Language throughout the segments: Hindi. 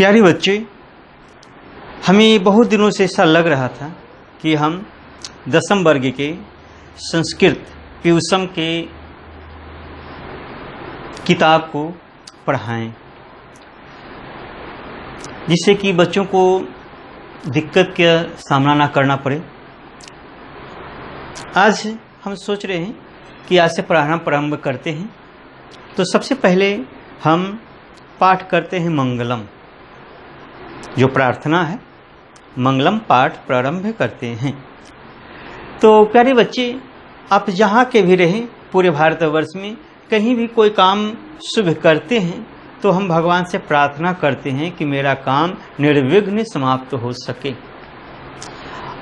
प्यारे बच्चे, हमें बहुत दिनों से ऐसा लग रहा था कि हम 10वीं वर्ग के संस्कृत प्यूसम के किताब को पढ़ाएं, जिससे कि बच्चों को दिक्कत का सामना ना करना पड़े। आज हम सोच रहे हैं कि आज से पढ़ाना प्रारंभ करते हैं। तो सबसे पहले हम पाठ करते हैं मंगलम, जो प्रार्थना है। मंगलम पाठ प्रारंभ करते हैं। तो प्यारे बच्चे, आप जहाँ के भी रहें पूरे भारतवर्ष में, कहीं भी कोई काम शुभ करते हैं तो हम भगवान से प्रार्थना करते हैं कि मेरा काम निर्विघ्न समाप्त हो सके।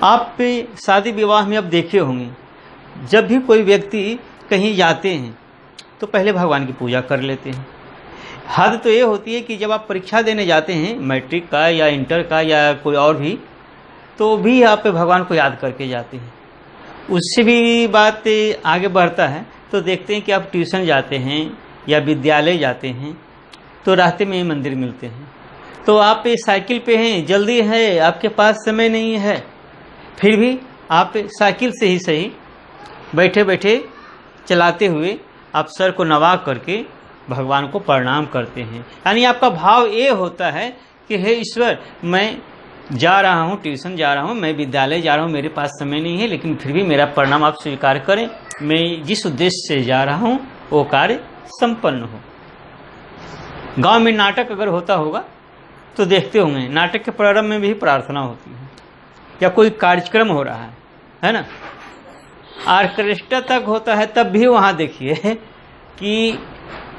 आप शादी विवाह में अब देखे होंगे, जब भी कोई व्यक्ति कहीं जाते हैं तो पहले भगवान की पूजा कर लेते हैं। हद तो ये होती है कि जब आप परीक्षा देने जाते हैं, मैट्रिक का या इंटर का या कोई और भी, तो भी आप भगवान को याद करके जाते हैं। उससे भी बात आगे बढ़ता है तो देखते हैं कि आप ट्यूशन जाते हैं या विद्यालय जाते हैं तो रास्ते में मंदिर मिलते हैं, तो आप साइकिल पे हैं, जल्दी है, आपके पास समय नहीं है, फिर भी आप साइकिल से ही सही बैठे बैठे चलाते हुए आप सर को नवा करके भगवान को प्रणाम करते हैं। यानी आपका भाव ये होता है कि हे ईश्वर, मैं जा रहा हूँ, ट्यूशन जा रहा हूँ, मैं विद्यालय जा रहा हूँ, मेरे पास समय नहीं है, लेकिन फिर भी मेरा प्रणाम आप स्वीकार करें। मैं जिस उद्देश्य से जा रहा हूँ वो कार्य संपन्न हो। गांव में नाटक अगर होता होगा तो देखते होंगे, नाटक के प्रारंभ में भी प्रार्थना होती है, या कोई कार्यक्रम हो रहा है ना, ऑर्केस्ट्रा तक होता है, तब भी वहाँ देखिए कि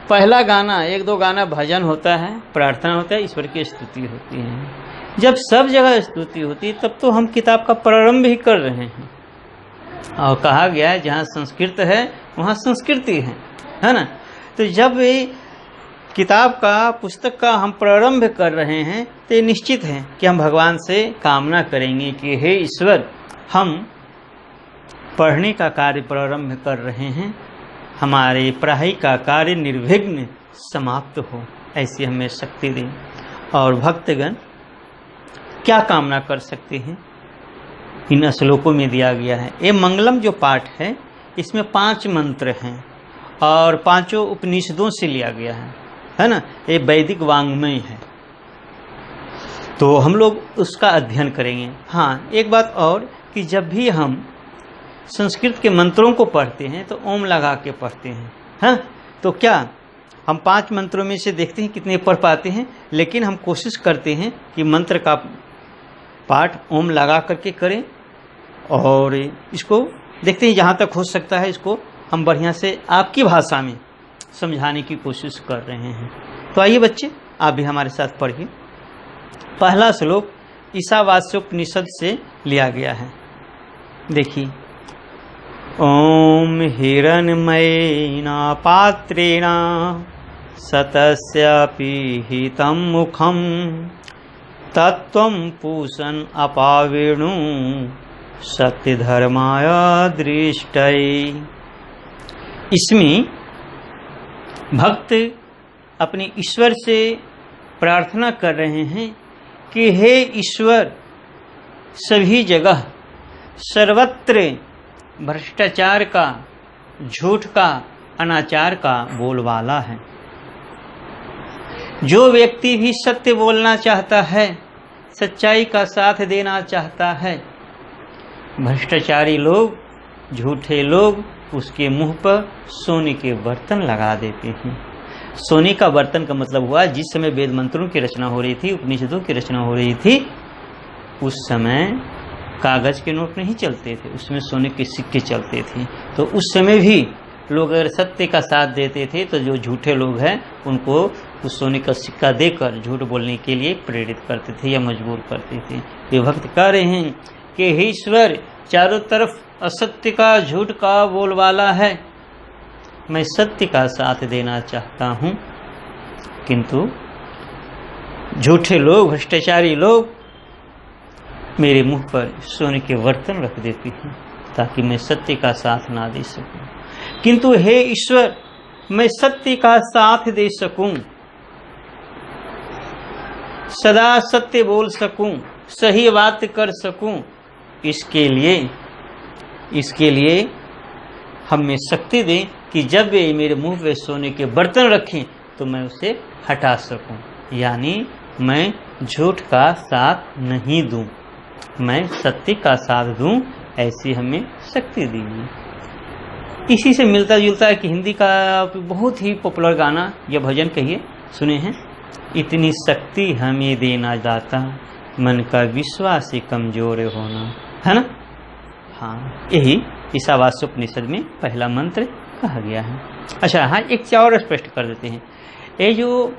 पहला गाना, एक दो गाना भजन होता है, प्रार्थना होता है, ईश्वर की स्तुति होती है। जब सब जगह स्तुति होती है तब तो हम किताब का प्रारंभ ही कर रहे हैं। और कहा गया है जहाँ संस्कृत है वहाँ संस्कृति है ना। तो जब ये किताब का, पुस्तक का हम प्रारंभ कर रहे हैं तो ये निश्चित है कि हम भगवान से कामना करेंगे कि हे ईश्वर, हम पढ़ने का कार्य प्रारंभ कर रहे हैं, हमारे पढ़ाई का कार्य निर्विघ्न समाप्त हो, ऐसी हमें शक्ति दें। और भक्तगण क्या कामना कर सकते हैं, इन श्लोकों में दिया गया है। ये मंगलम जो पाठ है, इसमें 5 मंत्र हैं और 5 उपनिषदों से लिया गया है ना। ये वैदिक वाङ्मय है, तो हम लोग उसका अध्ययन करेंगे। हाँ, एक बात और कि जब भी हम संस्कृत के मंत्रों को पढ़ते हैं तो ओम लगा के पढ़ते हैं। हाँ, तो क्या हम 5 मंत्रों में से देखते हैं कितने पढ़ पाते हैं, लेकिन हम कोशिश करते हैं कि मंत्र का पाठ ओम लगा करके करें। और इसको देखते हैं, जहाँ तक हो सकता है इसको हम बढ़िया से आपकी भाषा में समझाने की कोशिश कर रहे हैं। तो आइए बच्चे, आप भी हमारे साथ पढ़िए। पहला श्लोक ईशावास्योपनिषद से लिया गया है। देखिए, ओम हिरण्मयेन पात्रेण सतस्य पीहितं मुखं तत्त्वं पूषन् अपावेणु सत्यधर्माय दृष्टये। इसमें भक्त अपने ईश्वर से प्रार्थना कर रहे हैं कि हे ईश्वर, सभी जगह सर्वत्र भ्रष्टाचार का, झूठ का, अनाचार का बोलबाला है। जो व्यक्ति भी सत्य बोलना चाहता है, सच्चाई का साथ देना चाहता है, भ्रष्टाचारी लोग, झूठे लोग उसके मुंह पर सोने के बर्तन लगा देते हैं। सोने का बर्तन का मतलब हुआ, जिस समय वेद मंत्रों की रचना हो रही थी, उपनिषदों की रचना हो रही थी, उस समय कागज के नोट नहीं चलते थे, उसमें सोने के सिक्के चलते थे। तो उस समय भी लोग अगर सत्य का साथ देते थे तो जो झूठे लोग हैं उनको उस सोने का सिक्का देकर झूठ बोलने के लिए प्रेरित करते थे या मजबूर करते थे। ये भक्त कह रहे हैं कि हे ईश्वर, चारों तरफ असत्य का, झूठ का बोलबाला है, मैं सत्य का साथ देना चाहता हूँ, किंतु झूठे लोग, भ्रष्टाचारी लोग मेरे मुंह पर सोने के बर्तन रख देते हैं ताकि मैं सत्य का साथ ना दे सकूं। किंतु हे ईश्वर, मैं सत्य का साथ दे सकूं, सदा सत्य बोल सकूं, सही बात कर सकूं, इसके लिए हमें शक्ति दें कि जब वे मेरे मुंह पे सोने के बर्तन रखें तो मैं उसे हटा सकूं, यानी मैं झूठ का साथ नहीं दूं, मैं सत्य का साथ दूं, ऐसी हमें शक्ति दीजिए। इसी से मिलता जुलता है कि हिंदी का बहुत ही पॉपुलर गाना या भजन कहिए, सुने हैं, इतनी शक्ति हमें देना दाता, मन का विश्वास ही कमजोर होना, है ना। हाँ, यही ईशावास्योपनिषद में पहला मंत्र कहा गया है। अच्छा, हाँ, एक चीज और स्पष्ट कर देते हैं। ये जो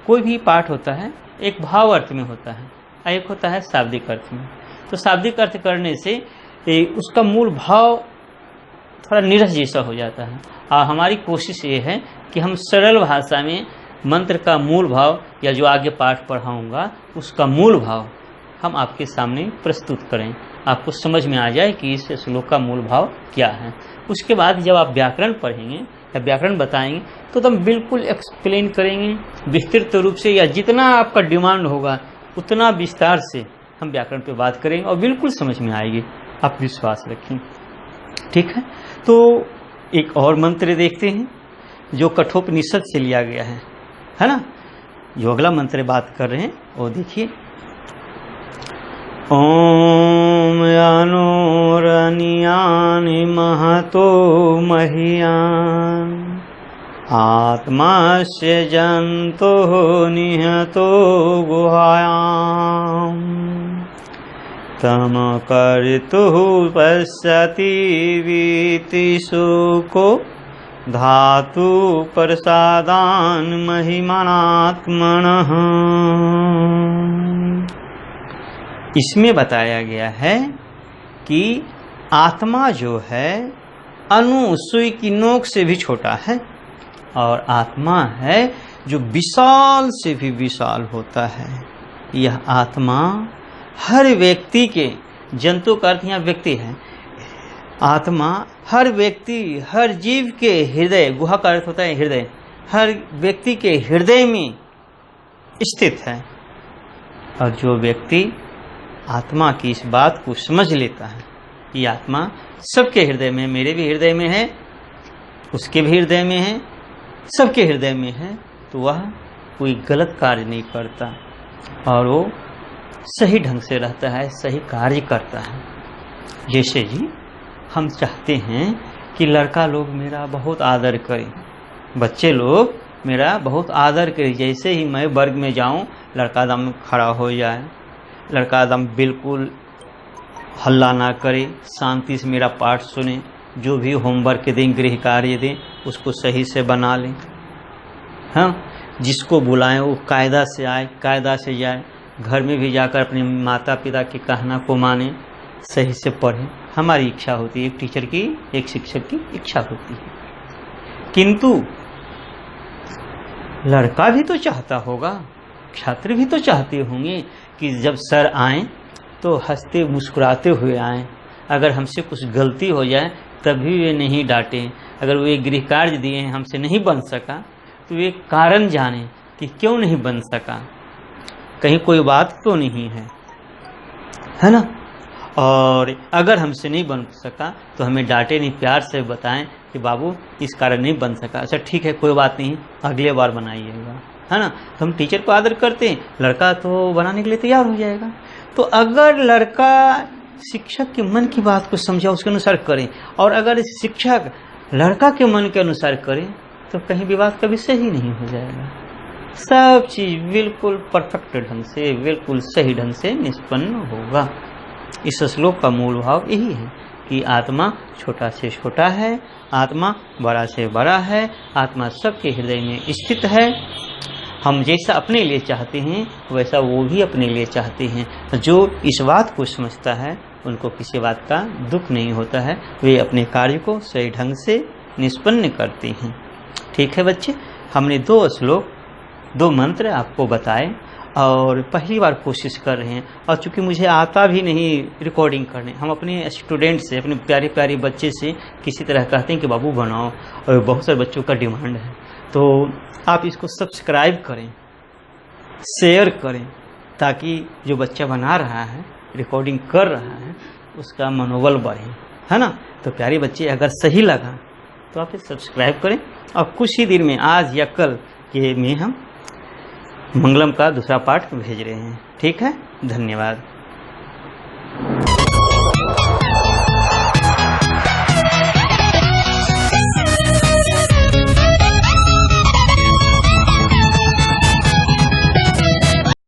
कोई भी पाठ होता है एक भाव अर्थ में होता है, एक होता है शाब्दिक अर्थ में। तो शाब्दिक अर्थ करने से उसका मूल भाव थोड़ा नीरस जैसा हो जाता है, और हमारी कोशिश ये है कि हम सरल भाषा में मंत्र का मूल भाव, या जो आगे पाठ पढ़ाऊंगा उसका मूल भाव हम आपके सामने प्रस्तुत करें, आपको समझ में आ जाए कि इस श्लोक का मूल भाव क्या है। उसके बाद जब आप व्याकरण पढ़ेंगे या व्याकरण बताएंगे तो हम बिल्कुल एक्सप्लेन करेंगे विस्तृत रूप से, या जितना आपका डिमांड होगा उतना विस्तार से हम व्याकरण पे बात करेंगे और बिल्कुल समझ में आएगी, आप विश्वास रखें। ठीक है, तो एक और मंत्र देखते हैं जो कठोपनिषद से लिया गया है ना। जो अगला मंत्र बात कर रहे हैं वो देखिए, ओम अनुरनियानि महतो मह्यान् आत्मास्य जंतो निहतो गुहायाम् तम कर्तुः पश्यति वीतिशुको धातु प्रसादान महिमानात्मनः। इसमें बताया गया है कि आत्मा जो है अनु सुई की नोक से भी छोटा है, और आत्मा है जो विशाल से भी विशाल होता है। यह आत्मा हर व्यक्ति के, जंतु का अर्थ यहाँ व्यक्ति है, आत्मा हर व्यक्ति, हर जीव के हृदय, गुहा का अर्थ होता है हृदय, हर व्यक्ति के हृदय में स्थित है। और जो व्यक्ति आत्मा की इस बात को समझ लेता है कि आत्मा सबके हृदय में, मेरे भी हृदय में है, उसके भी हृदय में है, सबके हृदय में है, तो वह कोई गलत कार्य नहीं करता और वो सही ढंग से रहता है, सही कार्य करता है। जैसे जी हम चाहते हैं कि लड़का लोग मेरा बहुत आदर करें, बच्चे लोग मेरा बहुत आदर करें। जैसे ही मैं वर्ग में जाऊं, लड़का दम खड़ा हो जाए, लड़का दम बिल्कुल हल्ला ना करे, शांति से मेरा पाठ सुने, जो भी होमवर्क दें, गृह कार्य दें, उसको सही से बना लें। हाँ, जिसको बुलाएं वो कायदा से आए, कायदा से जाए, घर में भी जाकर अपने माता पिता के कहना को माने, सही से पढ़ें। हमारी इच्छा होती है, एक टीचर की, एक शिक्षक की इच्छा होती है। किंतु लड़का भी तो चाहता होगा, छात्र भी तो चाहते होंगे कि जब सर आए तो हंसते मुस्कुराते हुए आए। अगर हमसे कुछ गलती हो जाए तभी वे नहीं डांटें। अगर वे गृह कार्य दिए हैं हमसे नहीं बन सका तो वे कारण जाने कि क्यों नहीं बन सका, कहीं कोई बात तो नहीं है ना। और अगर हमसे नहीं बन सका तो हमें डांटे नहीं, प्यार से बताएं कि बाबू इस कारण नहीं बन सका, अच्छा ठीक है कोई बात नहीं, अगले बार बनाइएगा, है ना। तो हम टीचर को आदर करते हैं, लड़का तो बनाने के लिए तैयार हो जाएगा। तो अगर लड़का शिक्षक के मन की बात को समझा, उसके अनुसार करें, और अगर शिक्षक लड़का के मन के अनुसार करें तो कहीं विवाद का विषय ही नहीं हो जाएगा। सब चीज बिल्कुल परफेक्ट ढंग से, बिल्कुल सही ढंग से निष्पन्न होगा। इस श्लोक का मूल भाव यही है कि आत्मा छोटा से छोटा है, आत्मा बड़ा से बड़ा है, आत्मा सबके हृदय में स्थित है। हम जैसा अपने लिए चाहते हैं वैसा वो भी अपने लिए चाहते हैं। जो इस बात को समझता है उनको किसी बात का दुख नहीं होता है, वे अपने कार्य को सही ढंग से निष्पन्न करते हैं। ठीक है बच्चे, हमने 2 श्लोक 2 मंत्र आपको बताए और पहली बार कोशिश कर रहे हैं। और चूंकि मुझे आता भी नहीं रिकॉर्डिंग करने, हम अपने स्टूडेंट से, अपने प्यारे प्यारे बच्चे से किसी तरह कहते हैं कि बाबू बनाओ, और बहुत सारे बच्चों का डिमांड है। तो आप इसको सब्सक्राइब करें, शेयर करें, ताकि जो बच्चा बना रहा है, रिकॉर्डिंग कर रहा है, उसका मनोबल बढ़े, है ना। तो प्यारे बच्चे, अगर सही लगा तो आप सब्सक्राइब करें, और कुछ ही देर में, आज या कल के में हम मंगलम का दूसरा पार्ट भेज रहे हैं। ठीक है, धन्यवाद।